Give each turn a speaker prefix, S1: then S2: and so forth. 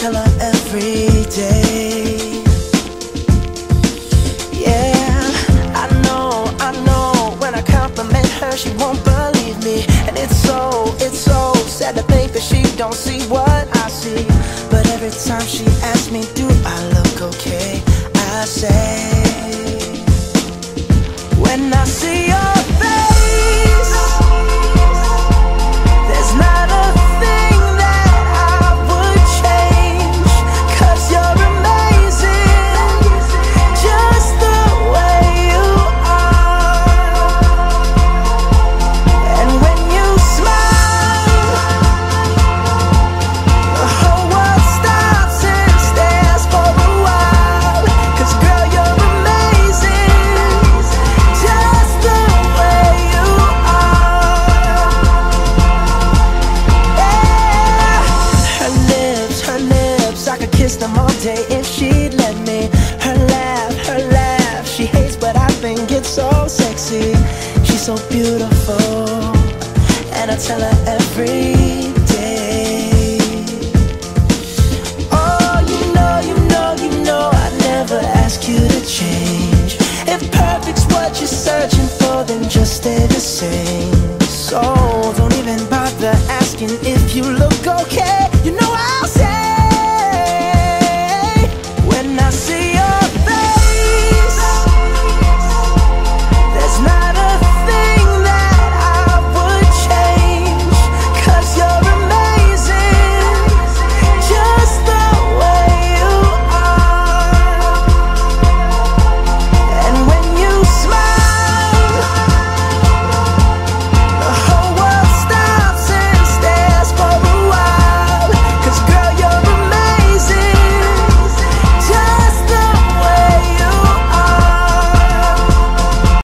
S1: tell her every day. Yeah, I know, when I compliment her, she won't believe me. And it's so sad to think that she don't see what I see. But every time she asks me, do I look okay, I say, when I see your face, there's not a thing that I would change. 'Cause you're amazing, just the way you are. And when you smile, the whole world stops and stares for a while. 'Cause girl, you're amazing, just the way you are. Yeah. Her lips, I could kiss them all day if she'd let me. Her laugh, she hates but I think it's so sexy. She's so beautiful, and I tell her every day. Oh, you know, I never ask you to change. If perfect's what you're searching for, then just stay the same. So don't even bother asking if you look okay. You know I'll say